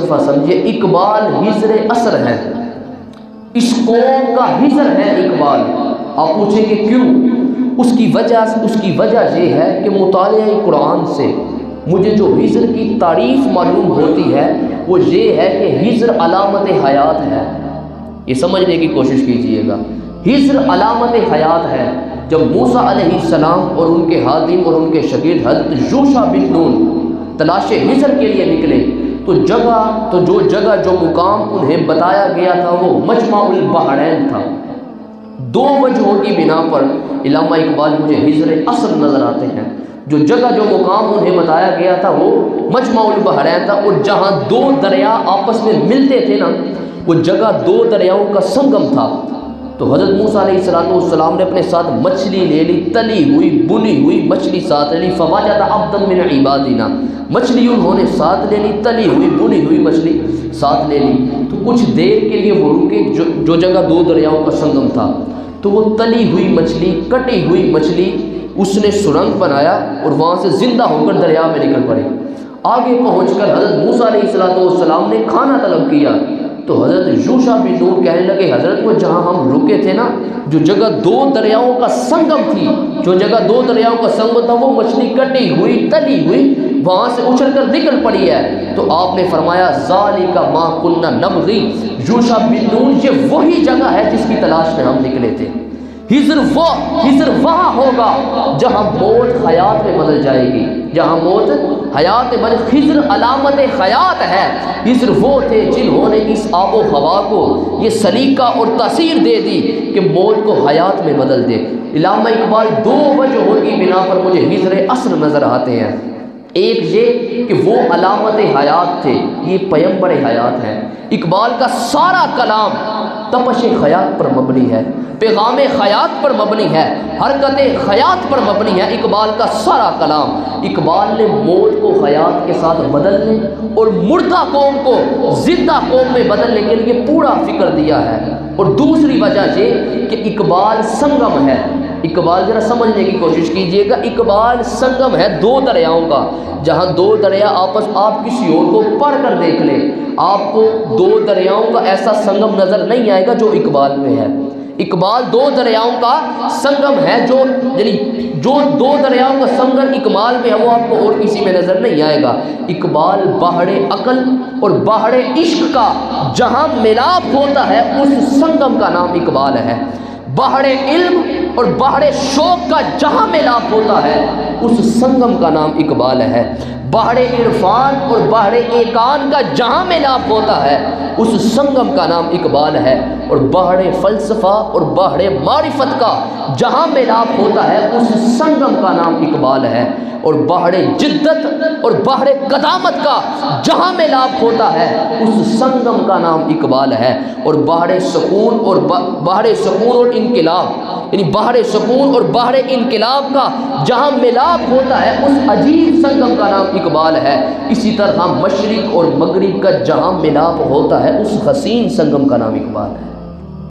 فلسفہ سمجھے، اقبال ہجر اثر ہے، اس قوم کا ہجر ہے اقبال۔ آپ پوچھیں کہ کیوں؟ اس کی وجہ یہ ہے کہ مطالعہ قرآن سے مجھے جو ہجر کی تعریف معلوم ہوتی ہے وہ یہ ہے کہ ہجر علامت حیات ہے۔ یہ سمجھنے کی کوشش کیجئے گا، ہجر علامت حیات ہے۔ جب موسیٰ علیہ السلام اور ان کے خادم اور ان کے شاگرد حضرت یوشع بن نون تلاش ہجر کے لیے نکلے تو جو مقام انہیں بتایا گیا تھا وہ مجمع البحرین تھا۔ دو وجہوں کی بنا پر علامہ اقبال مجھے ہجر اصل نظر آتے ہیں۔ جو مقام انہیں بتایا گیا تھا وہ مجمع البحرین تھا، اور جہاں دو دریا آپس میں ملتے تھے نا، وہ جگہ دو دریاؤں کا سنگم تھا۔ تو حضرت موسیٰ علیہ السلام نے اپنے ساتھ مچھلی لے لی، تلی ہوئی بنی ہوئی مچھلی ساتھ لے لی، فوجد عبدا من عبادنا، مچھلی انہوں نے ساتھ لے لی، تلی ہوئی بنی ہوئی مچھلی ساتھ لے لی۔ تو کچھ دیر کے لیے وہ رکے، جو جگہ دو دریاؤں کا سنگم تھا، تو وہ تلی ہوئی مچھلی، کٹی ہوئی مچھلی اس نے سرنگ بنایا اور وہاں سے زندہ ہو کر دریا میں نکل پڑی۔ آگے پہنچ کر حضرت موسیٰ علیہ السلام نے کھانا طلب کیا تو حضرت یوشع بن نون کہنے لگے، حضرت وہ جہاں ہم رکے تھے نا، جو جگہ دو دریاؤں کا سنگم تھی، وہ مچھلی کٹی ہوئی تلی ہوئی وہاں سے اچھل کر نکل پڑی ہے۔ تو آپ نے فرمایا ذالک ما کنا نبغی، یوشع بن نون یہ وہی جگہ ہے جس کی تلاش میں ہم نکلے تھے۔ ہجر وہاں ہوگا جہاں موت حیات میں بدل جائے گی، جہاں موت حیات میں ہجر علامت حیات ہے۔ ہجر وہ تھے جنہوں نے اس آب و ہوا کو یہ سلیقہ اور تاثیر دے دی کہ موت کو حیات میں بدل دے۔ علامہ اقبال دو وجہوں کی بنا پر مجھے ہجر اصل نظر آتے ہیں۔ ایک یہ کہ وہ علامت حیات تھے، یہ پیمبر حیات ہے۔ اقبال کا سارا کلام تپش حیات پر مبنی ہے، پیغام حیات پر مبنی ہے، حرکت حیات پر مبنی ہے اقبال کا سارا کلام۔ اقبال نے موت کو حیات کے ساتھ بدلنے اور مردہ قوم کو زندہ قوم میں بدلنے کے لیے پورا فکر دیا ہے۔ اور دوسری وجہ یہ کہ اقبال سنگم ہے۔ اقبال ذرا سمجھنے کی کوشش کیجئے گا، اقبال سنگم ہے دو دریاؤں کا۔ جہاں دو دریا آپس، آپ کسی اور کو پڑھ کر دیکھ لیں، آپ کو دو دریاؤں کا ایسا سنگم نظر نہیں آئے گا جو اقبال میں ہے۔ اقبال دو دریاؤں کا سنگم ہے، جو دو دریاؤں کا سنگم اقبال میں ہے وہ آپ کو اور کسی میں نظر نہیں آئے گا۔ اقبال بحر عقل اور بحر عشق کا جہاں ملاپ ہوتا ہے اس سنگم کا نام اقبال ہے۔ بحر علم اور بحر شوق کا جہاں ملاپ ہوتا ہے اس سنگم کا نام اقبال ہے۔ بحر عرفان اور بحر ایقان کا جہاں ملاپ ہوتا ہے اس سنگم کا نام اقبال ہے۔ اور بحر فلسفہ اور بحر معرفت کا جہاں ملاپ ہوتا ہے اس سنگم کا نام اقبال ہے۔ اور بحر جدت اور بحر قدامت کا جہاں ملاپ ہوتا ہے اس سنگم کا نام اقبال ہے۔ اور بحر سکون اور انقلاب، یعنی بحر سکون اور بحر انقلاب کا جہاں ملاپ ہوتا ہے اس عجیب سنگم کا نام اقبال ہے۔ اسی طرح مشرق اور مغرب کا جہاں ملاپ ہوتا ہے اس حسین سنگم کا نام اقبال ہے۔